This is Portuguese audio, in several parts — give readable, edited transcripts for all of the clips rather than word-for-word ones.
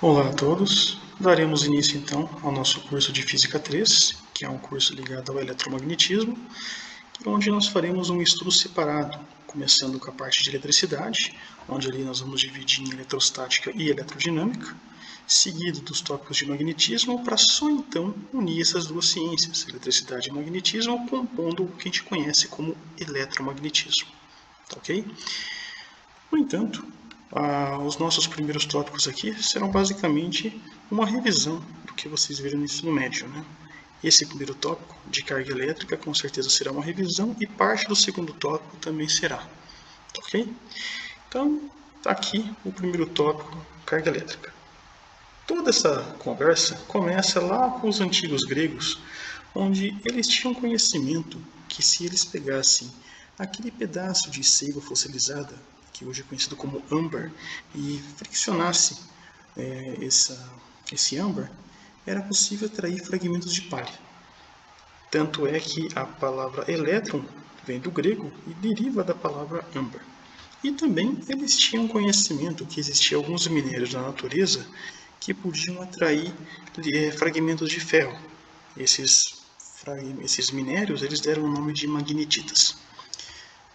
Olá a todos, daremos início então ao nosso curso de Física 3, que é um curso ligado ao eletromagnetismo, onde nós faremos um estudo separado, começando com a parte de eletricidade, onde ali nós vamos dividir em eletrostática e eletrodinâmica, seguido dos tópicos de magnetismo, para só então unir essas duas ciências, eletricidade e magnetismo, compondo o que a gente conhece como eletromagnetismo. Tá ok? No entanto, os nossos primeiros tópicos aqui serão basicamente uma revisão do que vocês viram no ensino médio, né? Esse primeiro tópico, de carga elétrica, com certeza será uma revisão e parte do segundo tópico também será, ok? Então, tá aqui o primeiro tópico, carga elétrica. Toda essa conversa começa lá com os antigos gregos, onde eles tinham conhecimento que se eles pegassem aquele pedaço de seiva fossilizada, que hoje é conhecido como âmbar, e friccionasse esse âmbar, era possível atrair fragmentos de palha. Tanto é que a palavra elétron vem do grego e deriva da palavra âmbar. E também eles tinham conhecimento que existiam alguns minérios na natureza que podiam atrair fragmentos de ferro. Esses minérios eles deram o nome de magnetitas.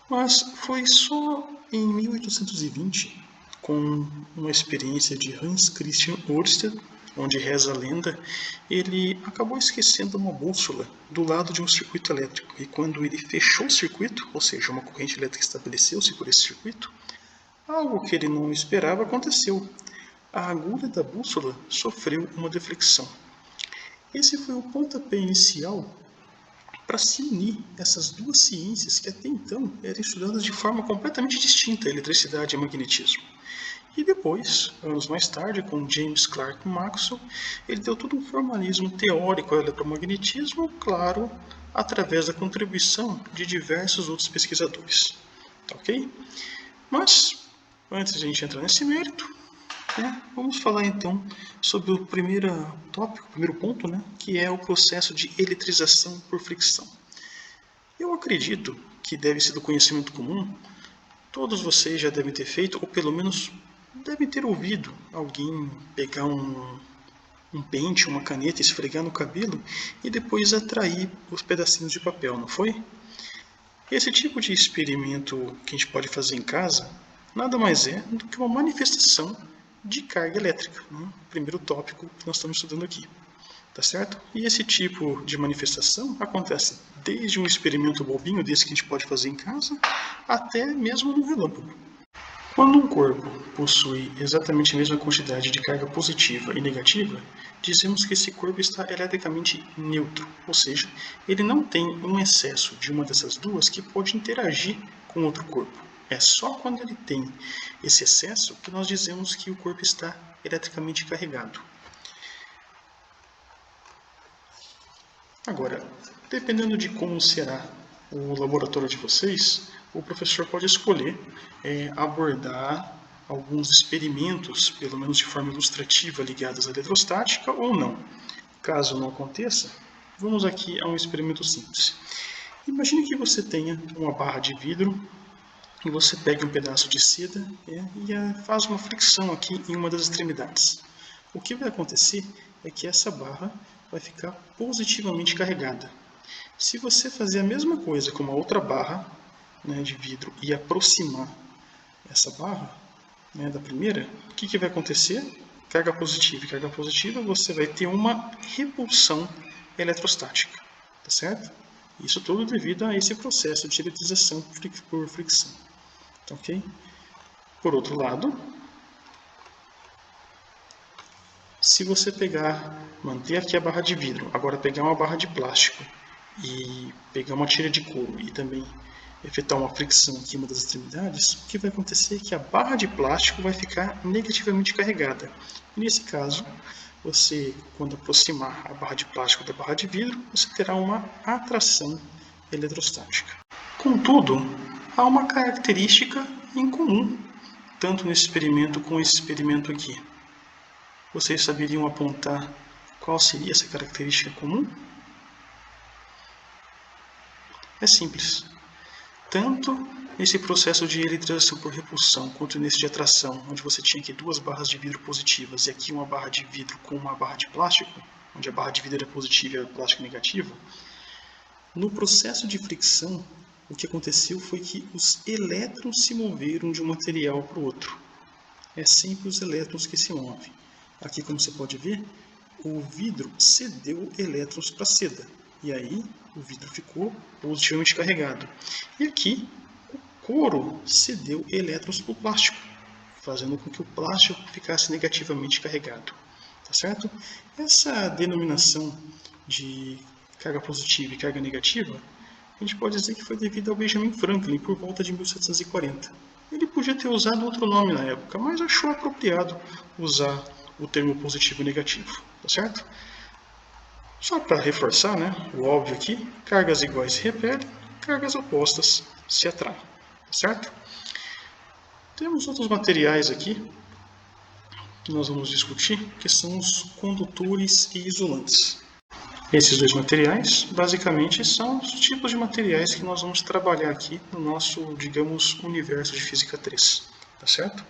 Mas foi só em 1820, com uma experiência de Hans Christian Ørsted, onde reza a lenda, ele acabou esquecendo uma bússola do lado de um circuito elétrico. E quando ele fechou o circuito, ou seja, uma corrente elétrica estabeleceu-se por esse circuito, algo que ele não esperava aconteceu. A agulha da bússola sofreu uma deflexão. Esse foi o pontapé inicial para se unir essas duas ciências que até então eram estudadas de forma completamente distinta, a eletricidade e o magnetismo. E depois, anos mais tarde, com James Clerk Maxwell, ele deu todo um formalismo teórico ao eletromagnetismo, claro, através da contribuição de diversos outros pesquisadores. Tá ok? Mas, antes de a gente entrar nesse mérito, vamos falar então sobre o primeiro tópico, o primeiro ponto, que é o processo de eletrização por fricção. Eu acredito que deve ser do conhecimento comum, todos vocês já devem ter feito, ou pelo menos devem ter ouvido alguém pegar um pente, uma caneta, esfregar no cabelo e depois atrair os pedacinhos de papel, não foi? Esse tipo de experimento que a gente pode fazer em casa nada mais é do que uma manifestação de carga elétrica, o primeiro tópico que nós estamos estudando aqui, tá certo? E esse tipo de manifestação acontece desde um experimento bobinho desse que a gente pode fazer em casa, até mesmo no relâmpago. Quando um corpo possui exatamente a mesma quantidade de carga positiva e negativa, dizemos que esse corpo está eletricamente neutro, ou seja, ele não tem um excesso de uma dessas duas que pode interagir com outro corpo. É só quando ele tem esse excesso que nós dizemos que o corpo está eletricamente carregado. Agora, dependendo de como será o laboratório de vocês, o professor pode escolher abordar alguns experimentos, pelo menos de forma ilustrativa, ligados à eletrostática ou não. Caso não aconteça, vamos aqui a um experimento simples. Imagine que você tenha uma barra de vidro e você pega um pedaço de seda e faz uma fricção aqui em uma das extremidades. O que vai acontecer é que essa barra vai ficar positivamente carregada. Se você fazer a mesma coisa com uma outra barra de vidro e aproximar essa barra da primeira, o que vai acontecer? Carga positiva e carga positiva, você vai ter uma repulsão eletrostática, tá certo? Isso tudo devido a esse processo de eletrização por fricção. Ok? Por outro lado, se você manter aqui a barra de vidro, agora pegar uma barra de plástico e pegar uma tira de couro e também efetuar uma fricção aqui em uma das extremidades, o que vai acontecer é que a barra de plástico vai ficar negativamente carregada. E nesse caso, você, quando aproximar a barra de plástico da barra de vidro, você terá uma atração eletrostática. Contudo, há uma característica em comum, tanto nesse experimento como nesse experimento aqui. Vocês saberiam apontar qual seria essa característica comum? É simples. Tanto nesse processo de eletrização por repulsão quanto nesse de atração, onde você tinha aqui duas barras de vidro positivas e aqui uma barra de vidro com uma barra de plástico, onde a barra de vidro era positiva e a plástico negativa, no processo de fricção, o que aconteceu foi que os elétrons se moveram de um material para o outro. É sempre os elétrons que se movem. Aqui, como você pode ver, o vidro cedeu elétrons para a seda. E aí, o vidro ficou positivamente carregado. E aqui, o couro cedeu elétrons para o plástico, fazendo com que o plástico ficasse negativamente carregado. Tá certo? Essa denominação de carga positiva e carga negativa, a gente pode dizer que foi devido ao Benjamin Franklin por volta de 1740. Ele podia ter usado outro nome na época, mas achou apropriado usar o termo positivo e negativo, tá certo? Só para reforçar, né, o óbvio aqui, cargas iguais se repelem, cargas opostas se atraem, tá certo? Temos outros materiais aqui que nós vamos discutir, que são os condutores e isolantes. Esses dois materiais, basicamente, são os tipos de materiais que nós vamos trabalhar aqui no nosso, digamos, universo de Física 3, tá certo?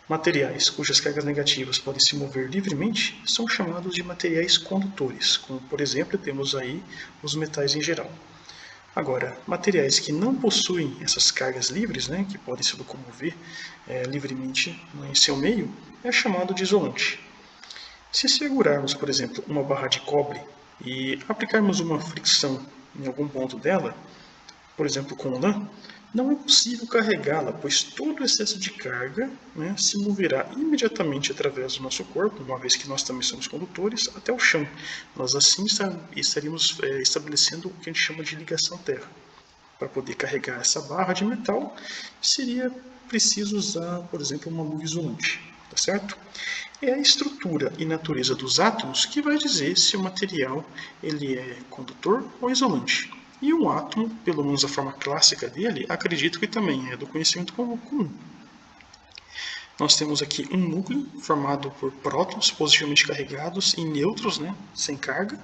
Materiais cujas cargas negativas podem se mover livremente são chamados de materiais condutores, como, por exemplo, temos aí os metais em geral. Agora, materiais que não possuem essas cargas livres, né, que podem se locomover livremente em seu meio, é chamado de isolante. Se segurarmos, por exemplo, uma barra de cobre e aplicarmos uma fricção em algum ponto dela, por exemplo com lã, não é possível carregá-la, pois todo excesso de carga se moverá imediatamente através do nosso corpo, uma vez que nós também somos condutores, até o chão. Nós assim estaríamos estabelecendo o que a gente chama de ligação terra. Para poder carregar essa barra de metal, seria preciso usar, por exemplo, uma luva isolante, tá certo? É a estrutura e natureza dos átomos que vai dizer se o material ele é condutor ou isolante. E um átomo, pelo menos a forma clássica dele, acredito que também é do conhecimento comum. Nós temos aqui um núcleo formado por prótons positivamente carregados e nêutrons, sem carga.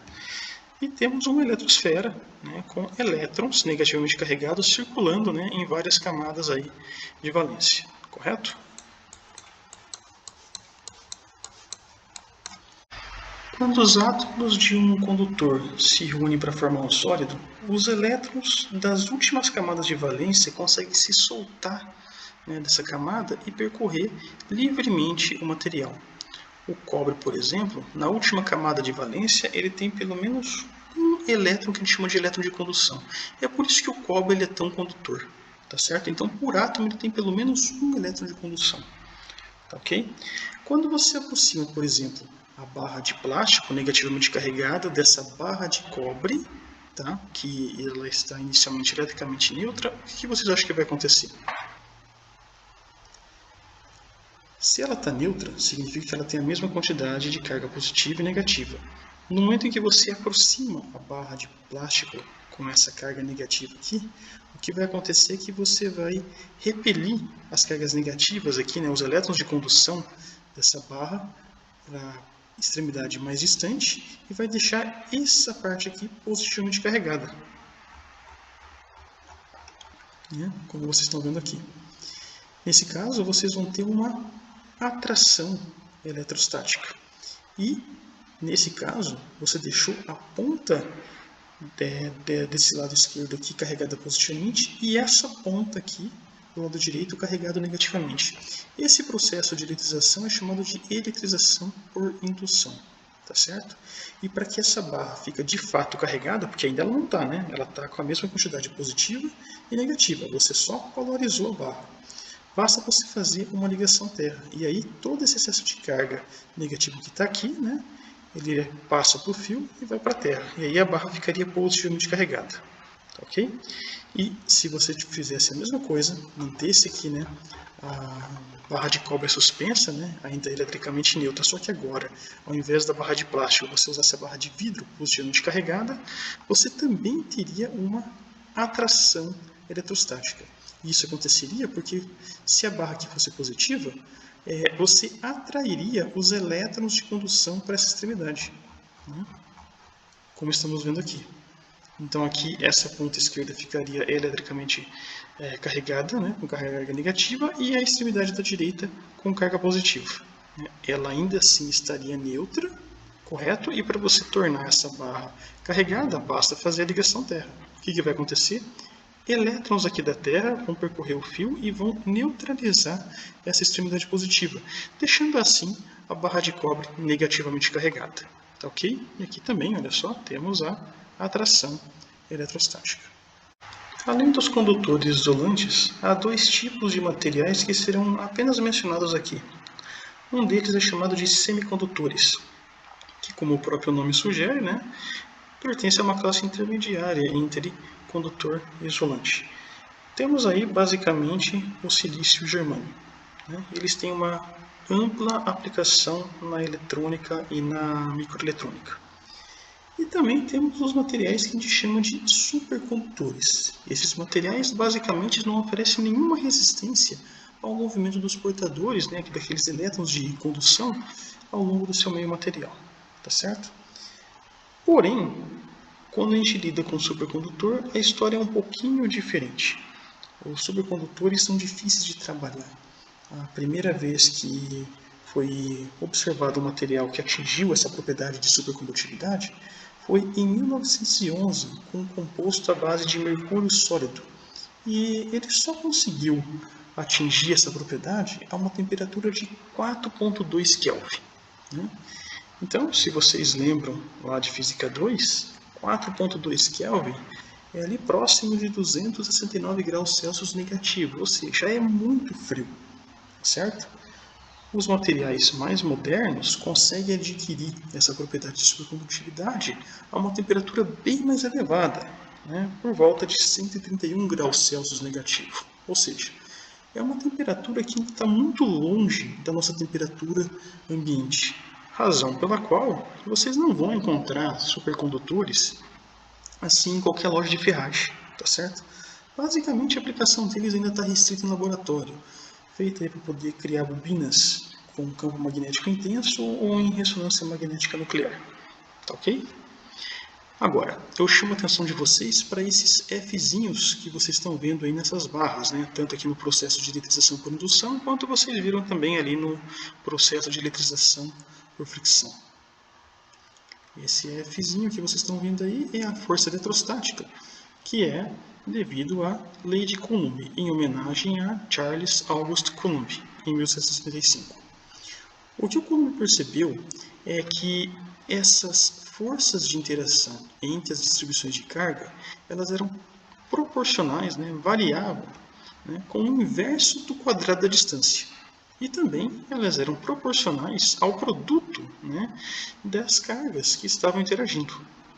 E temos uma eletrosfera com elétrons negativamente carregados circulando em várias camadas aí de valência, correto? Quando os átomos de um condutor se reúnem para formar um sólido, os elétrons das últimas camadas de valência conseguem se soltar dessa camada e percorrer livremente o material. O cobre, por exemplo, na última camada de valência, ele tem pelo menos um elétron que a gente chama de elétron de condução. É por isso que o cobre ele é tão condutor, tá certo? Então, por átomo, ele tem pelo menos um elétron de condução, tá ok? Quando você aproxima, por exemplo, a barra de plástico negativamente carregada dessa barra de cobre, tá? Que ela está inicialmente eletricamente neutra, o que vocês acham que vai acontecer? Se ela está neutra, significa que ela tem a mesma quantidade de carga positiva e negativa. No momento em que você aproxima a barra de plástico com essa carga negativa aqui, o que vai acontecer é que você vai repelir as cargas negativas aqui, os elétrons de condução dessa barra para a extremidade mais distante e vai deixar essa parte aqui positivamente carregada, como vocês estão vendo aqui. Nesse caso, vocês vão ter uma atração eletrostática. E, nesse caso, você deixou a ponta desse lado esquerdo aqui carregada positivamente e essa ponta aqui do lado direito carregado negativamente. Esse processo de eletrização é chamado de eletrização por indução, tá certo? E para que essa barra fique de fato carregada, porque ainda ela não está, ela está com a mesma quantidade positiva e negativa, você só polarizou a barra. Basta você fazer uma ligação terra. E aí todo esse excesso de carga negativa que está aqui, ele passa para o fio e vai para a terra. E aí a barra ficaria positivamente carregada. Tá ok? E se você fizesse a mesma coisa, mantesse aqui a barra de cobre suspensa, ainda eletricamente neutra, só que agora, ao invés da barra de plástico, você usasse a barra de vidro positivamente carregada, você também teria uma atração eletrostática. Isso aconteceria porque se a barra aqui fosse positiva, você atrairia os elétrons de condução para essa extremidade, como estamos vendo aqui. Então aqui essa ponta esquerda ficaria eletricamente carregada, né, com carga negativa, e a extremidade da direita com carga positiva. Ela ainda assim estaria neutra, correto? E para você tornar essa barra carregada, basta fazer a ligação terra. O que vai acontecer? Elétrons aqui da Terra vão percorrer o fio e vão neutralizar essa extremidade positiva, deixando assim a barra de cobre negativamente carregada. Tá ok? E aqui também, olha só, temos a atração eletrostática. Além dos condutores isolantes, há dois tipos de materiais que serão apenas mencionados aqui. Um deles é chamado de semicondutores, que, como o próprio nome sugere, pertence a uma classe intermediária entre condutor e isolante. Temos aí basicamente o silício e o germânio. Eles têm uma ampla aplicação na eletrônica e na microeletrônica. E também temos os materiais que a gente chama de supercondutores. Esses materiais basicamente não oferecem nenhuma resistência ao movimento dos portadores, daqueles elétrons de condução, ao longo do seu meio material. Tá certo? Porém, quando a gente lida com o supercondutor, a história é um pouquinho diferente. Os supercondutores são difíceis de trabalhar. A primeira vez que foi observado um material que atingiu essa propriedade de supercondutividade foi em 1911, com um composto à base de mercúrio sólido. E ele só conseguiu atingir essa propriedade a uma temperatura de 4,2 Kelvin. Então, se vocês lembram lá de Física 2, 4,2 Kelvin é ali próximo de 269 graus Celsius negativo, ou seja, é muito frio, certo? Os materiais mais modernos conseguem adquirir essa propriedade de supercondutividade a uma temperatura bem mais elevada, por volta de 131 graus Celsius negativo, ou seja, é uma temperatura que está muito longe da nossa temperatura ambiente. Razão pela qual vocês não vão encontrar supercondutores assim em qualquer loja de ferragem, tá certo? Basicamente a aplicação deles ainda está restrita em laboratório, feita para poder criar bobinas com campo magnético intenso ou em ressonância magnética nuclear, tá ok? Agora, eu chamo a atenção de vocês para esses Fzinhos que vocês estão vendo aí nessas barras, tanto aqui no processo de eletrização por indução, quanto vocês viram também ali no processo de eletrização por fricção. Esse Fzinho que vocês estão vendo aí é a força eletrostática, que é devido à Lei de Coulomb, em homenagem a Charles Augustus Coulomb, em 1755. O que o Coulomb percebeu é que essas forças de interação entre as distribuições de carga, elas eram proporcionais, variavam, com o inverso do quadrado da distância. E também elas eram proporcionais ao produto das cargas que estavam interagindo.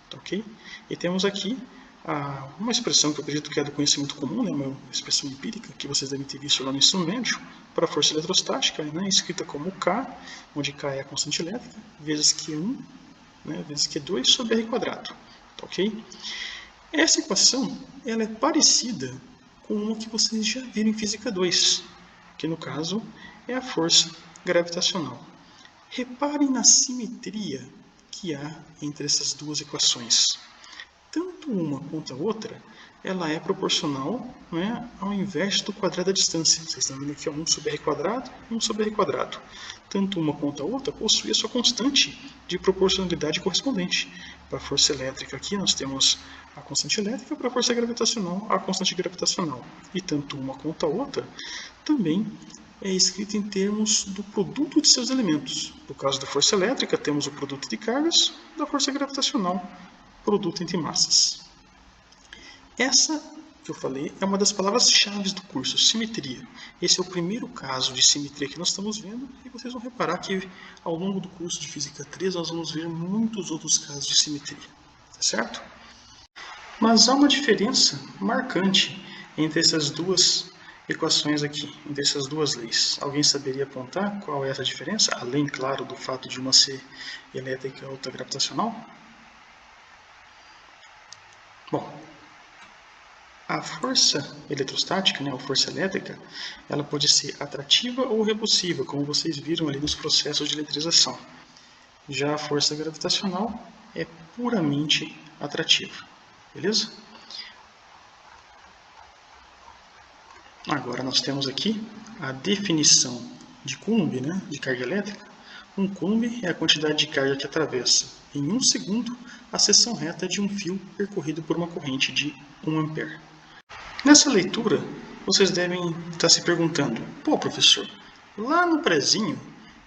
Tá, ok? E temos aqui uma expressão que eu acredito que é do conhecimento comum, uma expressão empírica que vocês devem ter visto lá no ensino médio, para a força eletrostática, escrita como K, onde K é a constante elétrica, vezes Q1, vezes Q2 sobre R quadrado. Tá, ok? Essa equação ela é parecida com uma que vocês já viram em Física 2, que no caso é a força gravitacional. Reparem na simetria que há entre essas duas equações. Tanto uma quanto a outra, ela é proporcional ao inverso do quadrado da distância. Vocês estão vendo aqui 1 sobre R quadrado e 1 sobre R quadrado. Tanto uma quanto a outra possui a sua constante de proporcionalidade correspondente. Para a força elétrica aqui nós temos a constante elétrica, para a força gravitacional a constante gravitacional. E tanto uma quanto a outra também é escrita em termos do produto de seus elementos. No caso da força elétrica temos o produto de cargas, da força gravitacional produto entre massas. Essa que eu falei é uma das palavras-chave do curso, simetria. Esse é o primeiro caso de simetria que nós estamos vendo e vocês vão reparar que ao longo do curso de Física 3 nós vamos ver muitos outros casos de simetria, tá certo? Mas há uma diferença marcante entre essas duas equações aqui, entre essas duas leis. Alguém saberia apontar qual é essa diferença, além, claro, do fato de uma ser elétrica e a outra gravitacional? Bom, a força eletrostática, a força elétrica, ela pode ser atrativa ou repulsiva, como vocês viram ali nos processos de eletrização. Já a força gravitacional é puramente atrativa. beleza? Agora nós temos aqui a definição de Coulomb, né, de carga elétrica. Um Coulomb é a quantidade de carga que atravessa, em 1 segundo, a seção reta de um fio percorrido por uma corrente de 1 ampere. Nessa leitura, vocês devem estar se perguntando: pô, professor, lá no prezinho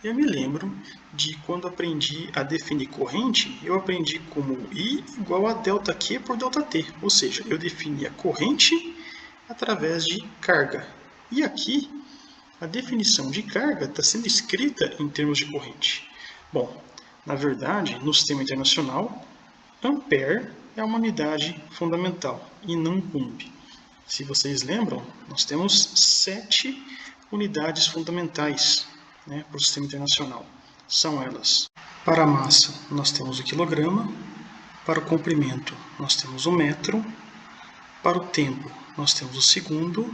eu me lembro de quando aprendi a definir corrente, eu aprendi como I igual a ΔQ por ΔT, ou seja, eu definia corrente através de carga. E aqui, a definição de carga está sendo escrita em termos de corrente. Bom, na verdade, no sistema internacional, ampere é uma unidade fundamental e não Coulomb. Se vocês lembram, nós temos 7 unidades fundamentais, né, para o sistema internacional. São elas: para a massa, nós temos o quilograma; para o comprimento, nós temos o metro; para o tempo, nós temos o segundo;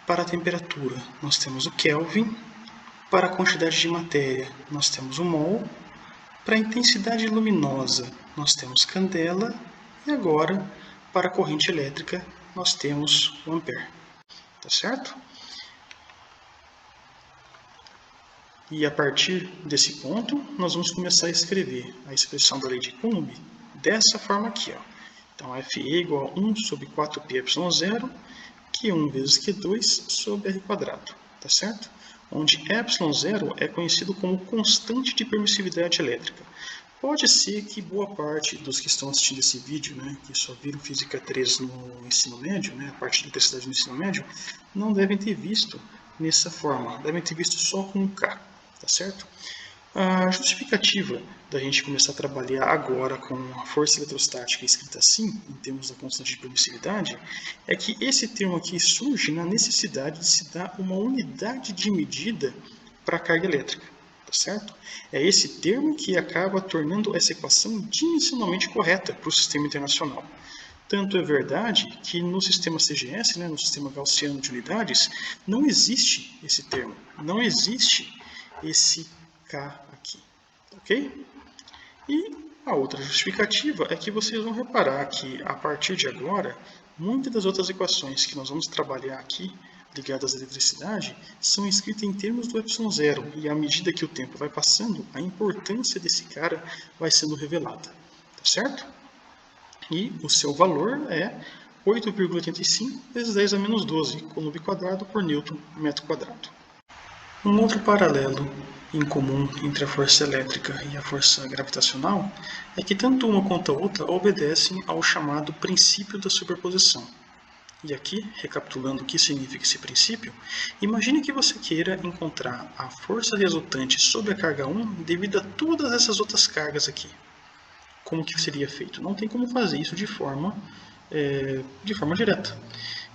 para a temperatura, nós temos o Kelvin; para a quantidade de matéria, nós temos o mol; para a intensidade luminosa, nós temos candela; e agora, para a corrente elétrica, nós temos o ampere. Tá certo? E a partir desse ponto, nós vamos começar a escrever a expressão da lei de Coulomb dessa forma aqui. Ó. Então, Fe igual a 1 sobre 4πε0, Q1 vezes Q2 sobre R². Tá certo? Onde ε0 é conhecido como constante de permissividade elétrica. Pode ser que boa parte dos que estão assistindo esse vídeo, né, que só viram Física 3 no ensino médio, né, a parte de eletricidade no ensino médio, não devem ter visto nessa forma, devem ter visto só com um K, tá certo? A justificativa da gente começar a trabalhar agora com a força eletrostática escrita assim, em termos da constante de permissividade, é que esse termo aqui surge na necessidade de se dar uma unidade de medida para a carga elétrica. Certo? É esse termo que acaba tornando essa equação dimensionalmente correta para o sistema internacional. Tanto é verdade que no sistema CGS, né, no sistema gaussiano de unidades, não existe esse termo, não existe esse K aqui, ok? E a outra justificativa é que vocês vão reparar que, a partir de agora, muitas das outras equações que nós vamos trabalhar aqui, ligadas à eletricidade, são escritas em termos do ε0, e à medida que o tempo vai passando, a importância desse cara vai sendo revelada, tá certo? E o seu valor é 8,85 vezes 10 a menos 12 Coulomb quadrado por Newton metro quadrado. Um outro paralelo em comum entre a força elétrica e a força gravitacional é que tanto uma quanto a outra obedecem ao chamado princípio da superposição. E aqui, recapitulando o que significa esse princípio, imagine que você queira encontrar a força resultante sobre a carga 1 devido a todas essas outras cargas aqui. Como que seria feito? Não tem como fazer isso de forma direta.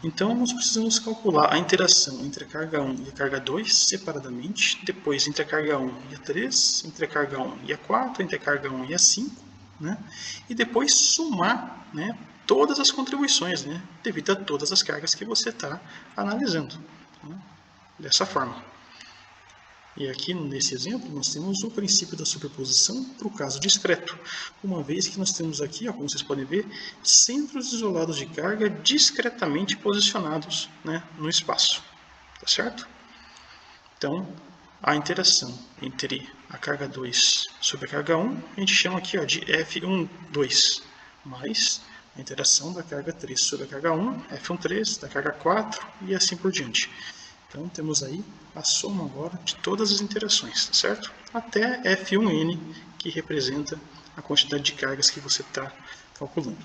Então, nós precisamos calcular a interação entre a carga 1 e a carga 2 separadamente, depois entre a carga 1 e a 3, entre a carga 1 e a 4, entre a carga 1 e a 5, né? E depois somar, né, todas as contribuições, né, devido a todas as cargas que você está analisando, né, dessa forma. E aqui, nesse exemplo, nós temos o princípio da superposição para o caso discreto, uma vez que nós temos aqui, ó, como vocês podem ver, centros isolados de carga discretamente posicionados, né, no espaço. Tá certo? Então, a interação entre a carga 2 sobre a carga 1, a gente chama aqui, ó, de F12, mais a interação da carga 3 sobre a carga 1, F13, da carga 4 e assim por diante. Então, temos aí a soma agora de todas as interações, tá certo? Até F1N, que representa a quantidade de cargas que você está calculando.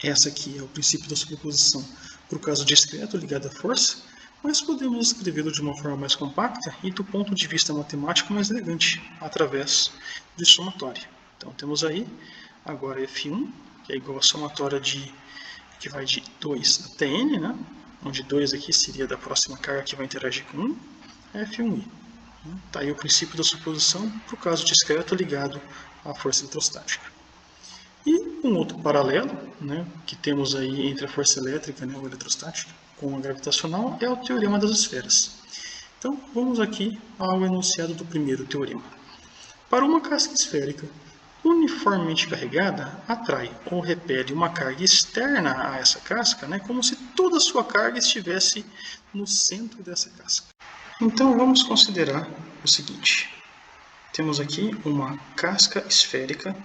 Essa aqui é o princípio da superposição para o caso discreto ligado à força, mas podemos escrevê-lo de uma forma mais compacta e do ponto de vista matemático mais elegante, através de somatória. Então, temos aí agora F1, que é igual a somatória que vai de 2 até N, né? Onde 2 aqui seria da próxima carga que vai interagir com 1, F1i. Está aí o princípio da superposição para o caso discreto ligado à força eletrostática. E um outro paralelo, né, que temos aí entre a força elétrica, né, ou eletrostática, com a gravitacional, é o teorema das esferas. Então, vamos aqui ao enunciado do primeiro teorema. Para uma casca esférica, uniformemente carregada atrai ou repele uma carga externa a essa casca, né, como se toda a sua carga estivesse no centro dessa casca. Então vamos considerar o seguinte: temos aqui uma casca esférica,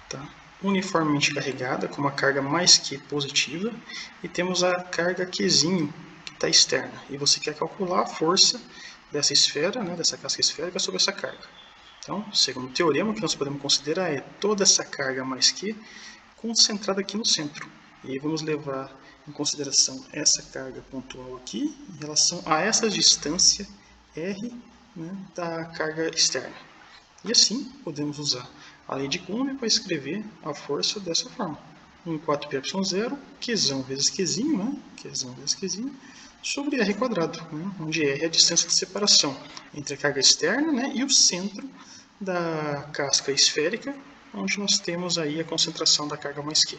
tá, uniformemente carregada com uma carga mais Q positiva, e temos a carga Qzinho que está externa, e você quer calcular a força dessa esfera, né, dessa casca esférica sobre essa carga. Então, segundo o teorema, o que nós podemos considerar é toda essa carga mais Q concentrada aqui no centro. E aí vamos levar em consideração essa carga pontual aqui em relação a essa distância R, né, da carga externa. E assim podemos usar a lei de Coulomb para escrever a força dessa forma: 1,4πε0, Qzão vezes Qzinho, né, Qzão vezes Qzinho, sobre R quadrado, né, onde R é a distância de separação entre a carga externa, né, e o centro da casca esférica, onde nós temos aí a concentração da carga mais Q.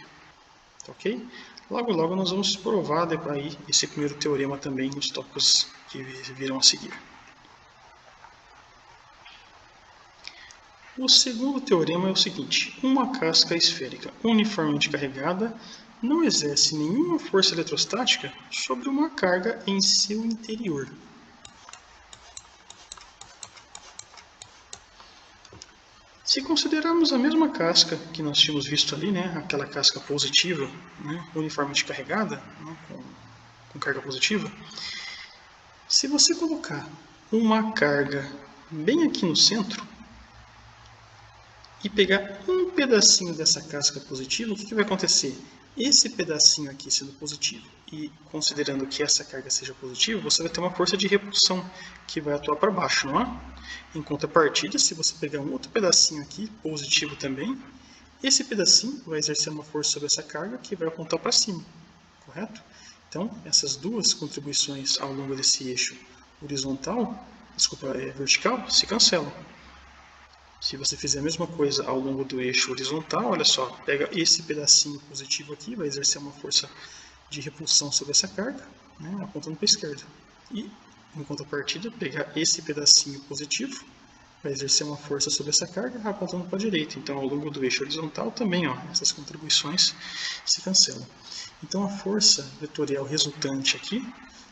Tá, ok? Logo, logo nós vamos provar aí esse primeiro teorema também nos tópicos que virão a seguir. O segundo teorema é o seguinte: uma casca esférica uniformemente carregada não exerce nenhuma força eletrostática sobre uma carga em seu interior. Se considerarmos a mesma casca que nós tínhamos visto ali, né, aquela casca positiva, né, uniformemente carregada, né, com carga positiva, se você colocar uma carga bem aqui no centro e pegar um pedacinho dessa casca positiva, o que vai acontecer? Esse pedacinho aqui sendo positivo e considerando que essa carga seja positiva, você vai ter uma força de repulsão que vai atuar para baixo, não é? Em contrapartida, se você pegar um outro pedacinho aqui, positivo também, esse pedacinho vai exercer uma força sobre essa carga que vai apontar para cima, correto? Então, essas duas contribuições ao longo desse eixo vertical, se cancelam. Se você fizer a mesma coisa ao longo do eixo horizontal, olha só, pega esse pedacinho positivo aqui, vai exercer uma força de repulsão sobre essa carga, né, apontando para a esquerda. E, em contrapartida, pegar esse pedacinho positivo, vai exercer uma força sobre essa carga, apontando para a direita. Então, ao longo do eixo horizontal também, ó, essas contribuições se cancelam. Então, a força vetorial resultante aqui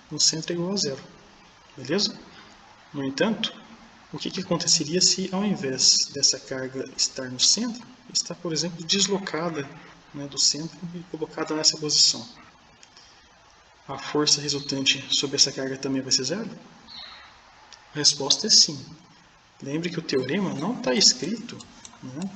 no centro é igual a zero. Beleza? No entanto, o que aconteceria se, ao invés dessa carga estar no centro, está, por exemplo, deslocada, né, do centro e colocada nessa posição? A força resultante sobre essa carga também vai ser zero? A resposta é sim. Lembre que o teorema não está escrito, né,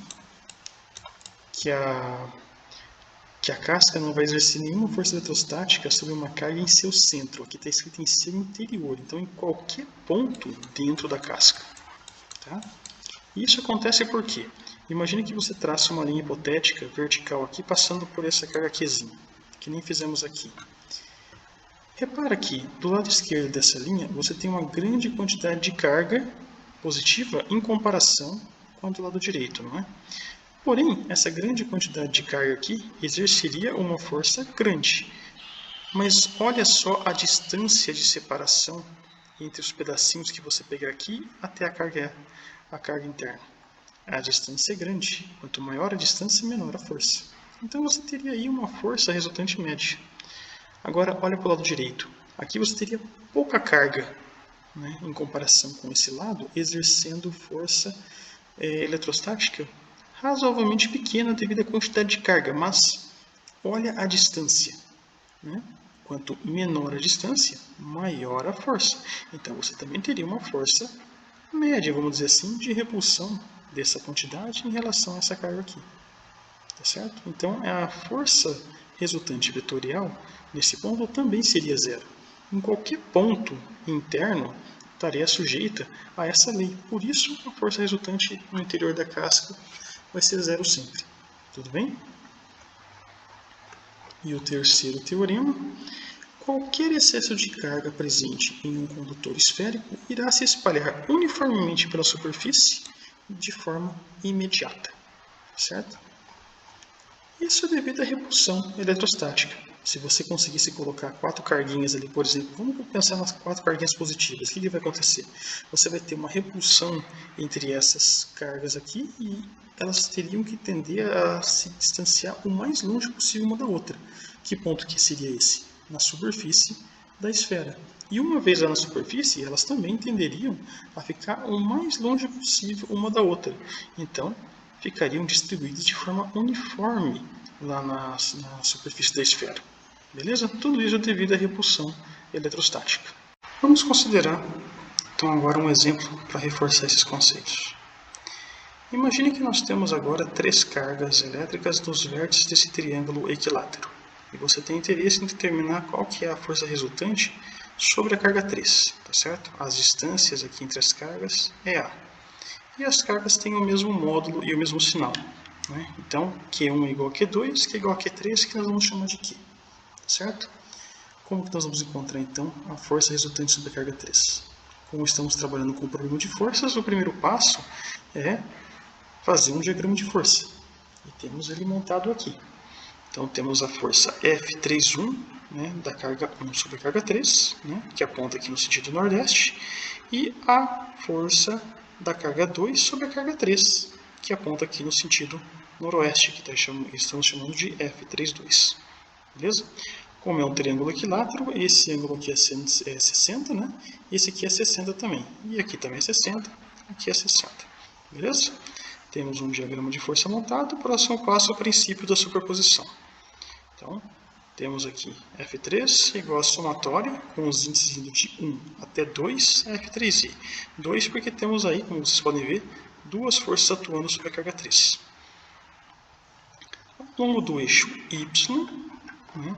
que a casca não vai exercer nenhuma força eletrostática sobre uma carga em seu centro. Aqui está escrito em seu interior, então em qualquer ponto dentro da casca. Tá? Isso acontece porque, imagine que você traça uma linha hipotética vertical aqui, passando por essa carga Qzinho, que nem fizemos aqui. Repara que, do lado esquerdo dessa linha, você tem uma grande quantidade de carga positiva em comparação com a do lado direito, não é? Porém, essa grande quantidade de carga aqui exerceria uma força grande. Mas olha só a distância de separação entre os pedacinhos que você pegar aqui até a carga interna. A distância é grande. Quanto maior a distância, menor a força. Então você teria aí uma força resultante média. Agora, olha para o lado direito. Aqui você teria pouca carga, né, em comparação com esse lado, exercendo força eletrostática razoavelmente pequena devido à quantidade de carga, mas olha a distância, né? Quanto menor a distância, maior a força. Então você também teria uma força média, vamos dizer assim, de repulsão dessa quantidade em relação a essa carga aqui. Tá certo? Então a força resultante vetorial nesse ponto também seria zero. Em qualquer ponto interno estaria sujeita a essa lei. Por isso a força resultante no interior da casca vai ser zero sempre. Tudo bem? E o terceiro teorema: qualquer excesso de carga presente em um condutor esférico irá se espalhar uniformemente pela superfície de forma imediata. Certo? Isso é devido à repulsão eletrostática. Se você conseguisse colocar 4 carguinhas ali, por exemplo, vamos pensar nas 4 carguinhas positivas, o que vai acontecer? Você vai ter uma repulsão entre essas cargas aqui e elas teriam que tender a se distanciar o mais longe possível uma da outra. Que ponto que seria esse? Na superfície da esfera. E uma vez lá na superfície, elas também tenderiam a ficar o mais longe possível uma da outra. Então, ficariam distribuídas de forma uniforme lá na superfície da esfera. Beleza? Tudo isso devido à repulsão eletrostática. Vamos considerar, então, agora um exemplo para reforçar esses conceitos. Imagine que nós temos agora 3 cargas elétricas nos vértices desse triângulo equilátero. E você tem interesse em determinar qual que é a força resultante sobre a carga 3, tá certo? As distâncias aqui entre as cargas é A. E as cargas têm o mesmo módulo e o mesmo sinal, né? Então, Q1 é igual a Q2, que é igual a Q3, que nós vamos chamar de Q, tá certo? Como que nós vamos encontrar, então, a força resultante sobre a carga 3? Como estamos trabalhando com o problema de forças, o primeiro passo é fazer um diagrama de força. E temos ele montado aqui. Então, temos a força F31, né, da carga 1 sobre a carga 3, né, que aponta aqui no sentido nordeste, e a força da carga 2 sobre a carga 3, que aponta aqui no sentido noroeste, que estamos chamando de F32. Beleza? Como é um triângulo equilátero, esse ângulo aqui é 60, né? Esse aqui é 60 também. E aqui também é 60, aqui é 60. Beleza? Temos um diagrama de força montado. O próximo passo é o princípio da superposição. Então, temos aqui F3 igual a somatória, com os índices indo de 1 até 2, F3i. 2 porque temos aí, como vocês podem ver, duas forças atuando sobre a carga 3. Ao longo do eixo Y, né,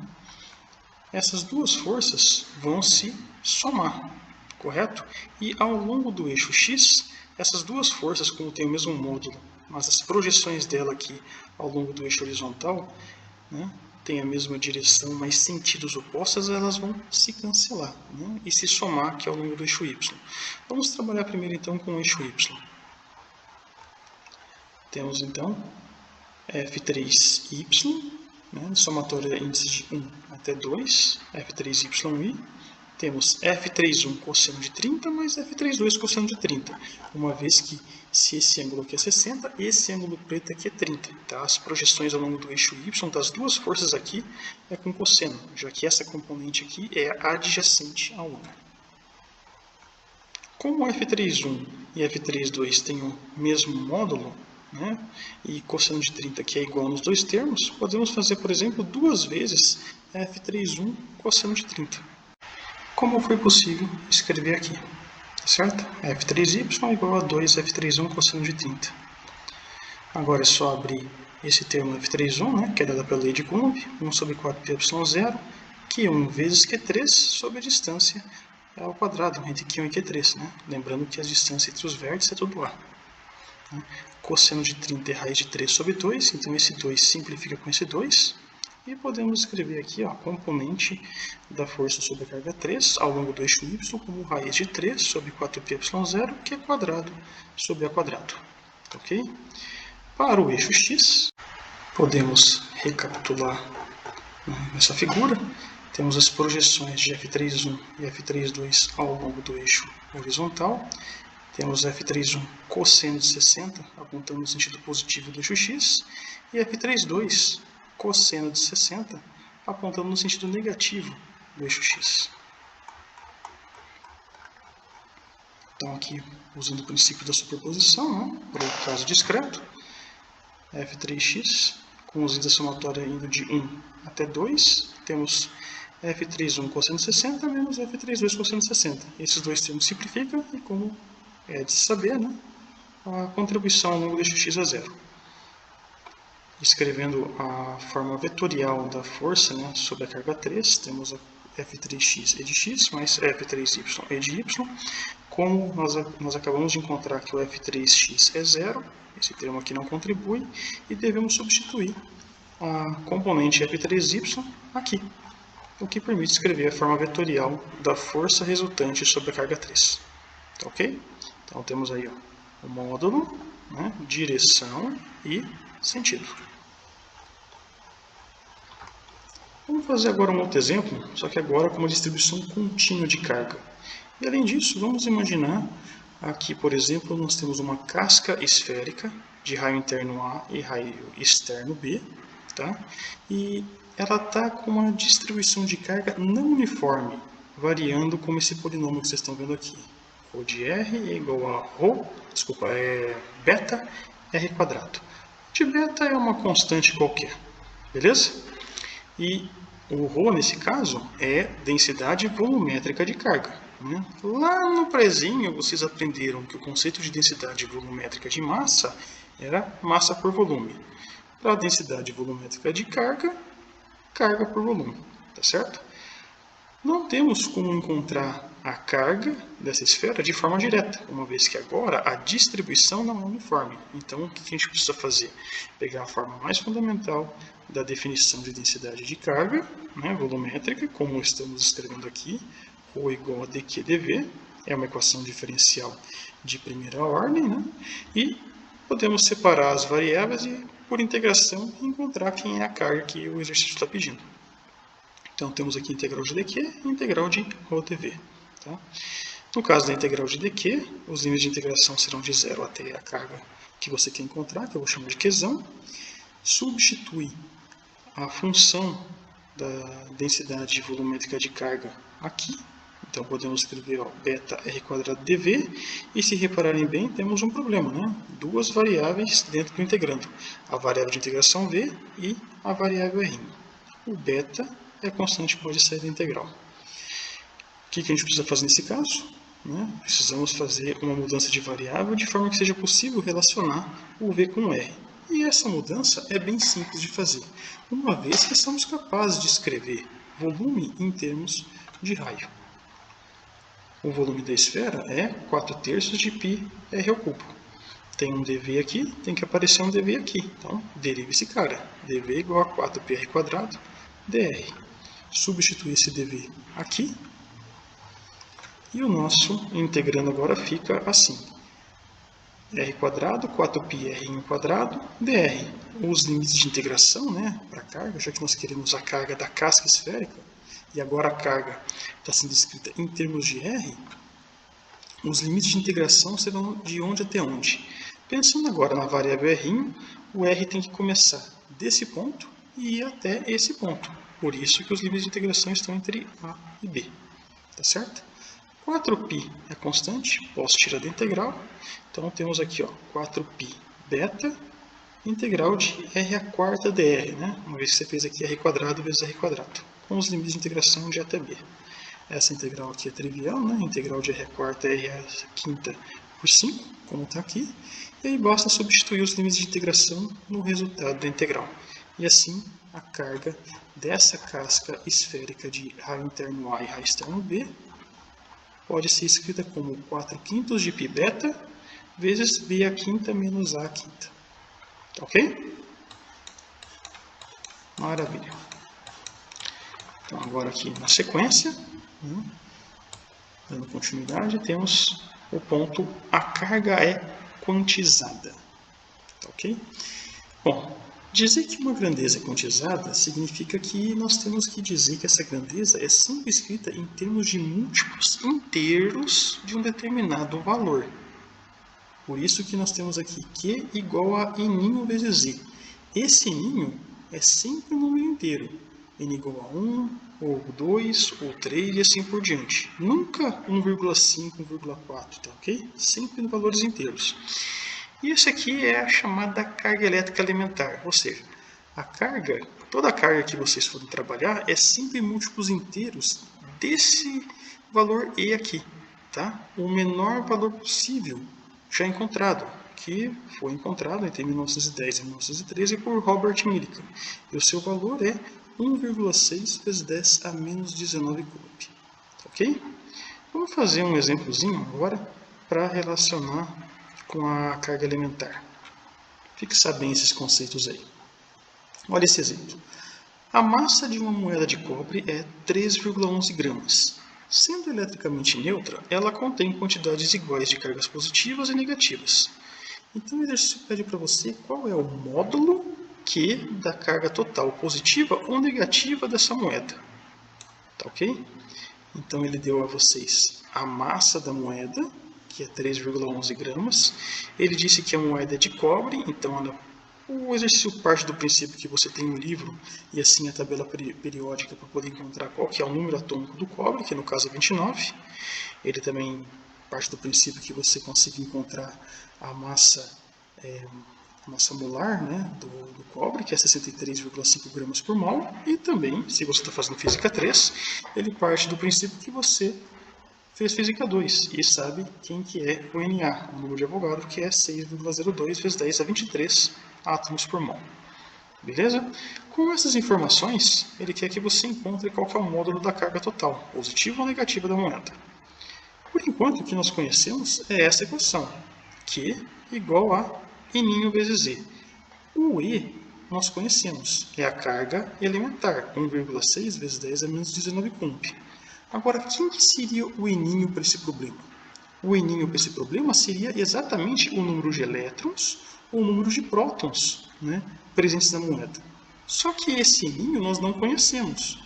essas duas forças vão se somar, correto? E ao longo do eixo X, essas duas forças, como tem o mesmo módulo, mas as projeções dela aqui ao longo do eixo horizontal, né, tem a mesma direção, mas sentidos opostos, elas vão se cancelar, né, e se somar aqui ao longo do eixo Y. Vamos trabalhar primeiro então com o eixo Y. Temos então F3Y, né, somatória índice de 1 até 2, F3YI. Temos F31 cosseno de 30 mais F32 cosseno de 30, uma vez que se esse ângulo aqui é 60, esse ângulo preto aqui é 30. Tá? As projeções ao longo do eixo Y das duas forças aqui é com cosseno, já que essa componente aqui é adjacente à outra. Como F31 e F32 têm o mesmo módulo, né, e cosseno de 30 que é igual nos dois termos, podemos fazer, por exemplo, duas vezes F31 cosseno de 30. Como foi possível escrever aqui, tá certo? F3y igual a 2 F31 cosseno de 30. Agora é só abrir esse termo F31, né, que é dado pela lei de Coulomb, 1 sobre 4πε0, Q1 vezes Q3 sobre a distância ao quadrado entre Q1 e Q3. Né? Lembrando que a distância entre os vértices é tudo A. Né? Cosseno de 30 é raiz de 3 sobre 2, então esse 2 simplifica com esse 2. E podemos escrever aqui a componente da força sobre a carga 3 ao longo do eixo Y como raiz de 3 sobre 4πε0, que é quadrado sobre A quadrado. Ok? Para o eixo X, podemos recapitular essa figura. Temos as projeções de F31 e F32 ao longo do eixo horizontal. Temos F31 cosseno de 60, apontando no sentido positivo do eixo X, e F32 cosseno de 60, apontando no sentido negativo do eixo X. Então aqui, usando o princípio da superposição, né, para o caso discreto, F3x, com os índices da somatória indo de 1 até 2, temos F31 cosseno de 60 menos F32 cosseno de 60. Esses dois termos simplificam e, como é de se saber, né, a contribuição ao longo do eixo X é zero. Escrevendo a forma vetorial da força, né, sobre a carga 3, temos a F3x e de x mais F3y e de y. Como nós acabamos de encontrar que o F3x é zero, esse termo aqui não contribui, e devemos substituir a componente F3y aqui, o que permite escrever a forma vetorial da força resultante sobre a carga 3. Tá ok? Então temos aí o módulo, né, direção e sentido. Vamos fazer agora um outro exemplo, só que agora com uma distribuição contínua de carga. E além disso, vamos imaginar Aqui, por exemplo, nós temos uma casca esférica de raio interno A e raio externo B, tá? E ela está com uma distribuição de carga não uniforme, variando como esse polinômio que vocês estão vendo aqui. Rho de R é igual a beta R quadrado. De beta é uma constante qualquer, beleza? E o Rho, nesse caso, é densidade volumétrica de carga. Né? Lá no prezinho, vocês aprenderam que o conceito de densidade volumétrica de massa era massa por volume. Para a densidade volumétrica de carga, carga por volume, tá certo? Não temos como encontrar a carga dessa esfera de forma direta, uma vez que agora a distribuição não é uniforme. Então, o que a gente precisa fazer? Pegar a forma mais fundamental da definição de densidade de carga, né, volumétrica, como estamos escrevendo aqui, Rho igual a dq dv, é uma equação diferencial de primeira ordem, né, e podemos separar as variáveis e, por integração, encontrar quem é a carga que o exercício está pedindo. Então, temos aqui a integral de dq e a integral de Rho dv. Tá? No caso da integral de dq, os limites de integração serão de 0 até a carga que você quer encontrar, que eu vou chamar de Qzão. Substitui a função da densidade volumétrica de carga aqui. Então, podemos escrever beta R quadrado dv. E se repararem bem, temos um problema, né? Duas variáveis dentro do integrando. A variável de integração v e a variável r. O beta é a constante que pode sair da integral. O que a gente precisa fazer nesse caso? Precisamos fazer uma mudança de variável de forma que seja possível relacionar o v com o r. E essa mudança é bem simples de fazer, uma vez que somos capazes de escrever volume em termos de raio. O volume da esfera é 4/3 de π r ao cubo. Tem um dv aqui, tem que aparecer um dv aqui. Então, deriva esse cara. dv igual a 4πr quadrado dr. Substituir esse dv aqui. E o nosso integrando agora fica assim. R quadrado, 4πr quadrado, dr. Os limites de integração, né, para a carga, já que nós queremos a carga da casca esférica, e agora a carga está sendo escrita em termos de R, os limites de integração serão de onde até onde. Pensando agora na variável R, o R tem que começar desse ponto e ir até esse ponto. Por isso que os limites de integração estão entre A e B. Tá certo? 4π é constante, posso tirar da integral. Então temos aqui 4π beta, integral de r a quarta dr, né? Uma vez que você fez aqui r quadrado vezes r quadrado, com os limites de integração de A até B. Essa integral aqui é trivial, né? Integral de r a quarta é r a quinta por 5, como está aqui. E aí basta substituir os limites de integração no resultado da integral. E assim a carga dessa casca esférica de raio interno A e raio externo B pode ser escrita como 4/5 de π beta vezes b a quinta menos a quinta. Ok? Maravilha. Então agora aqui na sequência, dando continuidade, temos o ponto a carga é quantizada. Ok? Bom, dizer que uma grandeza é quantizada significa que nós temos que dizer que essa grandeza é sempre escrita em termos de múltiplos inteiros de um determinado valor. Por isso que nós temos aqui Q igual a N vezes Z. Esse N é sempre um número inteiro. N igual a 1, ou 2, ou 3 e assim por diante. Nunca 1,5, 1,4, tá ok? Sempre em valores inteiros. E esse aqui é a chamada carga elétrica elementar, ou seja, a carga, toda a carga que vocês forem trabalhar é sempre múltiplos inteiros desse valor E aqui, tá? O menor valor possível já encontrado, que foi encontrado entre 1910 e 1913 por Robert Millikan. E o seu valor é 1,6 vezes 10 a menos 19 coulomb. Ok? Vamos fazer um exemplozinho agora para relacionar com a carga elementar. Fixar bem esses conceitos aí. Olha esse exemplo. A massa de uma moeda de cobre é 3,11 gramas. Sendo eletricamente neutra, ela contém quantidades iguais de cargas positivas e negativas. Então o exercício pede para você qual é o módulo Q da carga total positiva ou negativa dessa moeda. Tá ok? Então ele deu a vocês a massa da moeda, que é 3,11 gramas. Ele disse que a moeda é de cobre, então o exercício parte do princípio que você tem um livro e assim a tabela periódica para poder encontrar qual que é o número atômico do cobre, que no caso é 29. Ele também parte do princípio que você consegue encontrar a massa molar, né, do cobre, que é 63,5 gramas por mol. E também, se você está fazendo física 3, ele parte do princípio que você fez física 2 e sabe quem que é o Na, o número de Avogadro, que é 6,02 vezes 10 a 23 átomos por mol. Beleza? Com essas informações, ele quer que você encontre qual que é o módulo da carga total, positiva ou negativa da moeda. Por enquanto, o que nós conhecemos é essa equação, Q igual a N vezes Z. O E nós conhecemos, é a carga elementar, 1,6 vezes 10 a menos 19 coulomb. Agora, quem que seria o eninho para esse problema? O eninho para esse problema seria exatamente o número de elétrons ou o número de prótons, né, presentes na moeda. Só que esse eninho nós não conhecemos.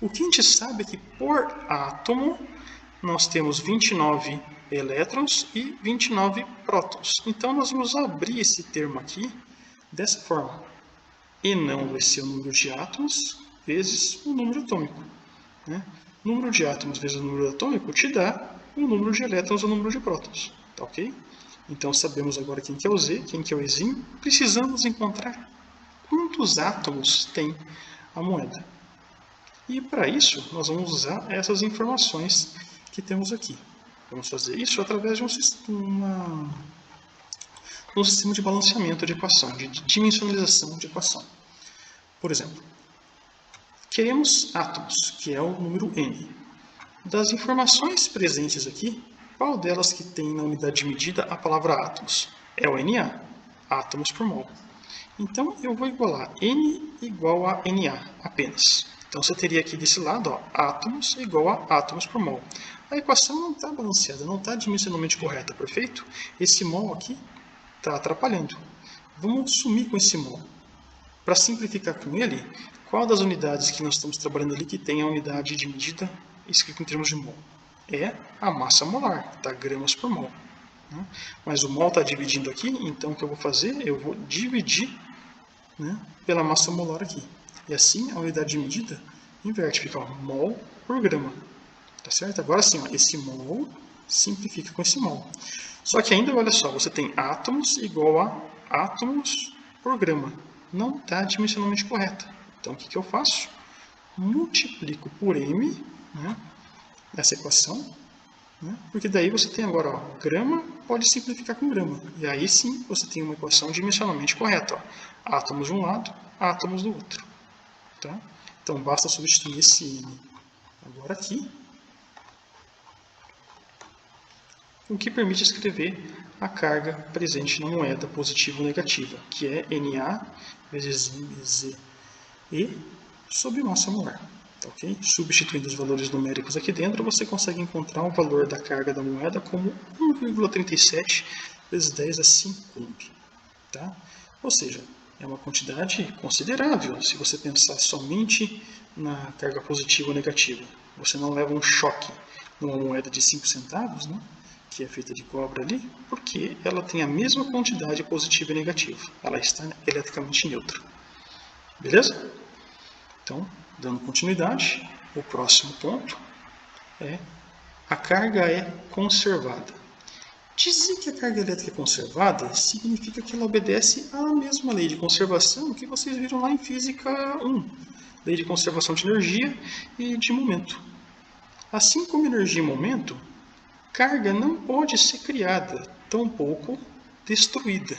O que a gente sabe é que por átomo nós temos 29 elétrons e 29 prótons. Então nós vamos abrir esse termo aqui dessa forma. E não vai ser o número de átomos vezes o número atômico, né? O número de átomos vezes o número atômico te dá o número de elétrons ou o número de prótons. Tá ok? Então sabemos agora quem que é o Z, quem que é o Ezinho. Precisamos encontrar quantos átomos tem a moeda. E para isso nós vamos usar essas informações que temos aqui. Vamos fazer isso através de um sistema de balanceamento de equação, de dimensionalização de equação. Por exemplo, queremos átomos, que é o número N. Das informações presentes aqui, qual delas que tem na unidade de medida a palavra átomos? É o Na, átomos por mol. Então eu vou igualar N igual a Na apenas. Então você teria aqui desse lado, ó, átomos igual a átomos por mol. A equação não está balanceada, não está dimensionalmente correta, perfeito? Esse mol aqui está atrapalhando. Vamos sumir com esse mol. Para simplificar com ele, qual das unidades que nós estamos trabalhando ali que tem a unidade de medida escrita em termos de mol? É a massa molar, tá? Gramas por mol. Né? Mas o mol está dividindo aqui, então o que eu vou fazer? Eu vou dividir, né, pela massa molar aqui. E assim a unidade de medida inverte, fica ó, mol por grama. Tá certo? Agora sim, ó, esse mol simplifica com esse mol. Só que ainda, olha só, você tem átomos igual a átomos por grama. Não está dimensionalmente correta. Então o que eu faço? Multiplico por m, né, essa equação, né, porque daí você tem agora, ó, grama pode simplificar com grama. E aí sim você tem uma equação dimensionalmente correta. Ó, átomos de um lado, átomos do outro. Tá? Então basta substituir esse m agora aqui, o que permite escrever a carga presente na moeda positiva ou negativa, que é Na vezes Mz e sobre massa molar. Tá, okay? Substituindo os valores numéricos aqui dentro, você consegue encontrar o valor da carga da moeda como 1,37 vezes 10 a 5 coulomb. Tá? Ou seja, é uma quantidade considerável se você pensar somente na carga positiva ou negativa. Você não leva um choque numa moeda de 5 centavos, né, que é feita de cobre ali, porque ela tem a mesma quantidade positiva e negativa. Ela está eletricamente neutra. Beleza? Então, dando continuidade, o próximo ponto é a carga é conservada. Dizer que a carga elétrica é conservada significa que ela obedece à mesma lei de conservação que vocês viram lá em Física 1, lei de conservação de energia e de momento. Assim como energia e momento, carga não pode ser criada, tampouco destruída,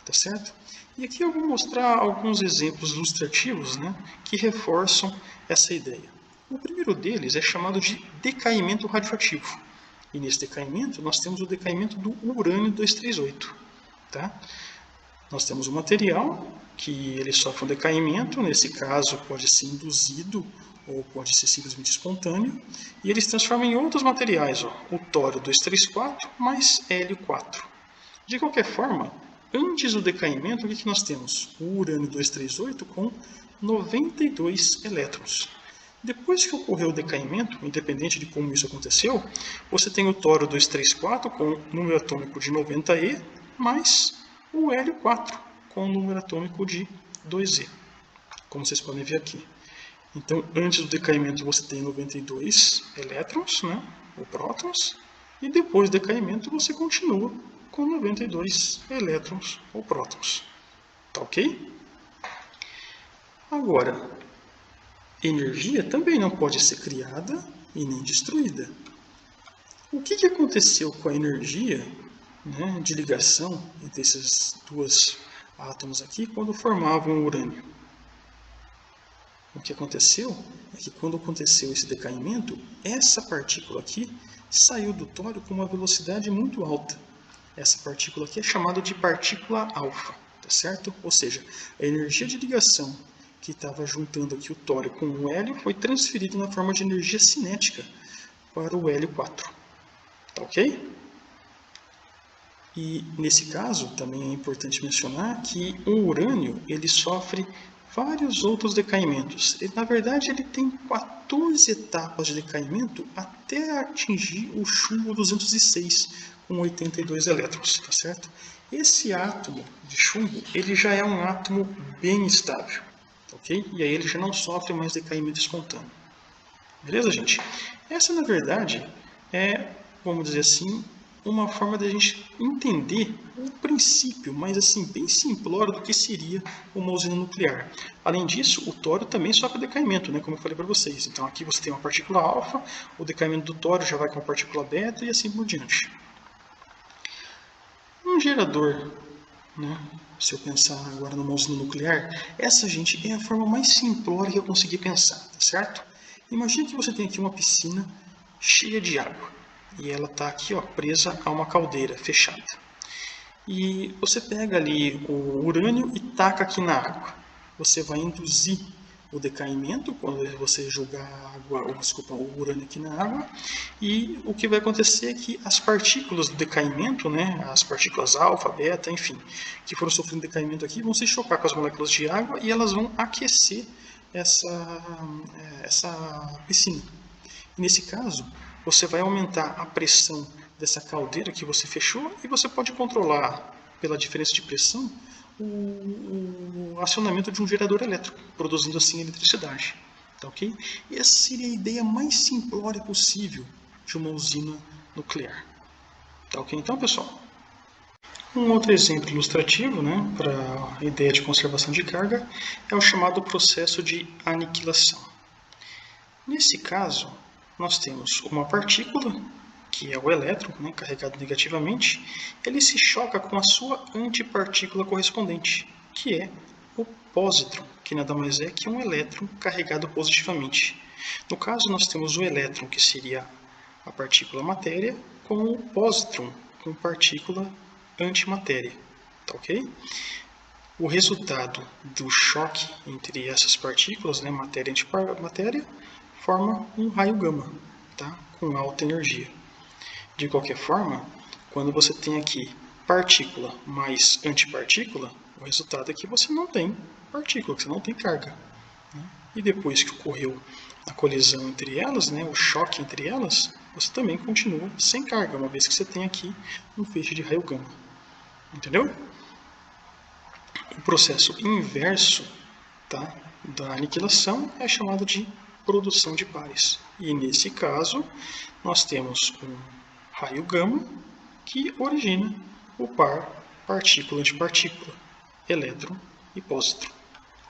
tá certo? E aqui eu vou mostrar alguns exemplos ilustrativos, né, que reforçam essa ideia. O primeiro deles é chamado de decaimento radioativo. E nesse decaimento nós temos o decaimento do urânio 238. Tá? Nós temos um material que ele sofre um decaimento, nesse caso pode ser induzido ou pode ser simplesmente espontâneo, e ele se transforma em outros materiais, ó, o tório 234 mais hélio 4. De qualquer forma, antes do decaimento, o que nós temos? O urânio 238 com 92 elétrons. Depois que ocorreu o decaimento, independente de como isso aconteceu, você tem o tório 234 com número atômico de 90E, mais o hélio 4 com número atômico de 2E, como vocês podem ver aqui. Então, antes do decaimento você tem 92 elétrons, né, ou prótons, e depois do decaimento você continua com 92 elétrons ou prótons. Tá ok? Agora, energia também não pode ser criada e nem destruída. O que aconteceu com a energia, né, de ligação entre esses dois átomos aqui quando formavam o urânio? O que aconteceu é que quando aconteceu esse decaimento, essa partícula aqui saiu do tório com uma velocidade muito alta. Essa partícula aqui é chamada de partícula alfa, tá certo? Ou seja, a energia de ligação que estava juntando aqui o tório com o hélio foi transferida na forma de energia cinética para o hélio 4. Tá ok? E nesse caso também é importante mencionar que o urânio ele sofre vários outros decaimentos. Na verdade, ele tem 14 etapas de decaimento até atingir o chumbo 206 com 82 elétrons, tá certo? Esse átomo de chumbo ele já é um átomo bem estável, ok? E aí ele já não sofre mais decaimento espontâneo. Beleza, gente? Essa, na verdade, é, vamos dizer assim, uma forma de a gente entender o princípio, mas assim, bem simplório do que seria uma usina nuclear. Além disso, o tório também sofre decaimento, né, como eu falei para vocês. Então aqui você tem uma partícula alfa, o decaimento do tório já vai com a partícula beta e assim por diante. Um gerador, né, se eu pensar agora numa usina nuclear, essa, gente, é a forma mais simplória que eu consegui pensar, tá certo? Imagine que você tem aqui uma piscina cheia de água e ela está aqui, ó, presa a uma caldeira fechada. E você pega ali o urânio e taca aqui na água. Você vai induzir o decaimento quando você jogar o urânio aqui na água, e o que vai acontecer é que as partículas do decaimento, né, as partículas alfa, beta, enfim, que foram sofrendo decaimento aqui, vão se chocar com as moléculas de água e elas vão aquecer essa piscina. E nesse caso, você vai aumentar a pressão dessa caldeira que você fechou e você pode controlar, pela diferença de pressão, o acionamento de um gerador elétrico, produzindo assim eletricidade. Tá ok? E essa seria a ideia mais simplória possível de uma usina nuclear. Tá ok então, pessoal? Um outro exemplo ilustrativo, né, para a ideia de conservação de carga é o chamado processo de aniquilação. Nesse caso, nós temos uma partícula, que é o elétron, né, carregado negativamente, ele se choca com a sua antipartícula correspondente, que é o pósitron, que nada mais é que um elétron carregado positivamente. No caso, nós temos o elétron, que seria a partícula matéria, com o pósitron, com partícula antimatéria. Tá ok? O resultado do choque entre essas partículas, né, matéria e antimatéria, forma um raio gama, tá? Com alta energia. De qualquer forma, quando você tem aqui partícula mais antipartícula, o resultado é que você não tem partícula, que você não tem carga. Né? E depois que ocorreu a colisão entre elas, né, o choque entre elas, você também continua sem carga, uma vez que você tem aqui um feixe de raio gama. Entendeu? O processo inverso, tá, da aniquilação é chamado de produção de pares. E nesse caso, nós temos um raio gama que origina o par partícula-antipartícula, elétron e pósitron.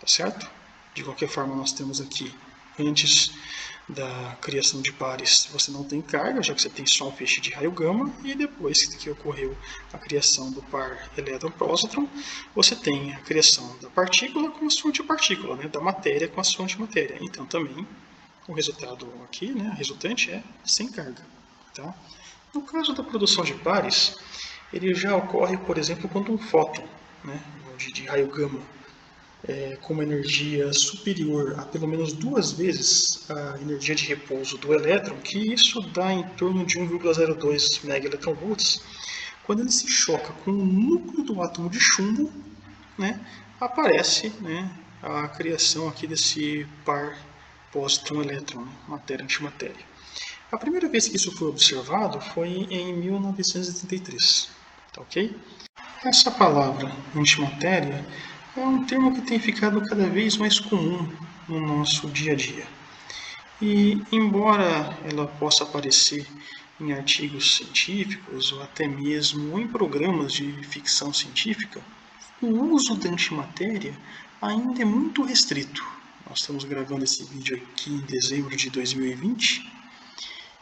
Tá certo? De qualquer forma, nós temos aqui, antes da criação de pares, você não tem carga, já que você tem só um feixe de raio gama, e depois que ocorreu a criação do par elétron-pósitron, você tem a criação da partícula com a sua antipartícula, né, da matéria com a sua antimatéria. Então, também, o resultado aqui, né, a resultante é sem carga. Tá? No caso da produção de pares, ele já ocorre, por exemplo, quando um fóton, né, de raio gama, com uma energia superior a pelo menos 2 vezes a energia de repouso do elétron, que isso dá em torno de 1,02 MeV, quando ele se choca com o núcleo do átomo de chumbo, né, aparece, né, a criação aqui desse par pósitron, elétron, né? Matéria, antimatéria. A primeira vez que isso foi observado foi em 1933, tá ok? Essa palavra antimatéria é um termo que tem ficado cada vez mais comum no nosso dia a dia. E, embora ela possa aparecer em artigos científicos ou até mesmo em programas de ficção científica, o uso da antimatéria ainda é muito restrito. Nós estamos gravando esse vídeo aqui em dezembro de 2020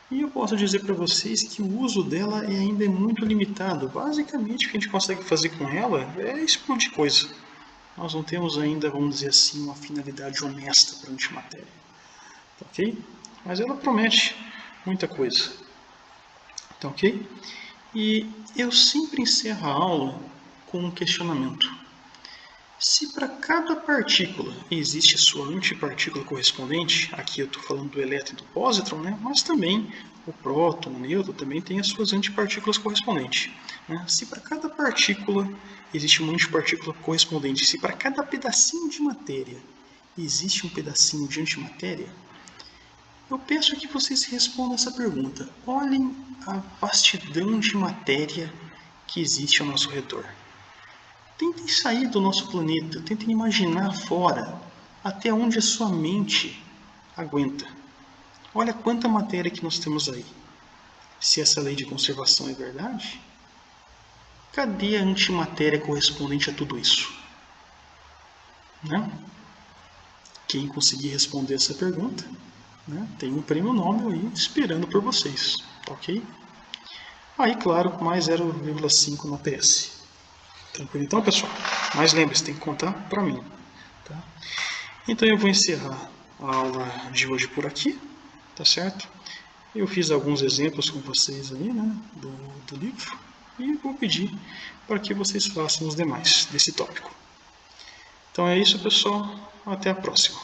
e eu posso dizer para vocês que o uso dela ainda é muito limitado. Basicamente, o que a gente consegue fazer com ela é explodir coisa. Nós não temos ainda, vamos dizer assim, uma finalidade honesta para a antimatéria. Tá ok? Mas ela promete muita coisa. Tá ok? E eu sempre encerro a aula com um questionamento. Se para cada partícula existe a sua antipartícula correspondente, aqui eu estou falando do elétron e do pósitron, né? Mas também o próton, o nêutron também tem as suas antipartículas correspondentes. Né? Se para cada partícula existe uma antipartícula correspondente, se para cada pedacinho de matéria existe um pedacinho de antimatéria, eu peço que vocês respondam essa pergunta. Olhem a vastidão de matéria que existe ao nosso redor. Tentem sair do nosso planeta, tentem imaginar fora, até onde a sua mente aguenta. Olha quanta matéria que nós temos aí. Se essa lei de conservação é verdade, cadê a antimatéria correspondente a tudo isso? Né? Quem conseguir responder essa pergunta, né, tem um prêmio Nobel aí esperando por vocês, tá ok? Aí, claro, mais 0,5 na PS. Tranquilo então, pessoal? Mas lembre-se, tem que contar para mim. Tá? Então eu vou encerrar a aula de hoje por aqui, tá certo? Eu fiz alguns exemplos com vocês aí, né, do livro, e vou pedir para que vocês façam os demais desse tópico. Então é isso, pessoal. Até a próxima.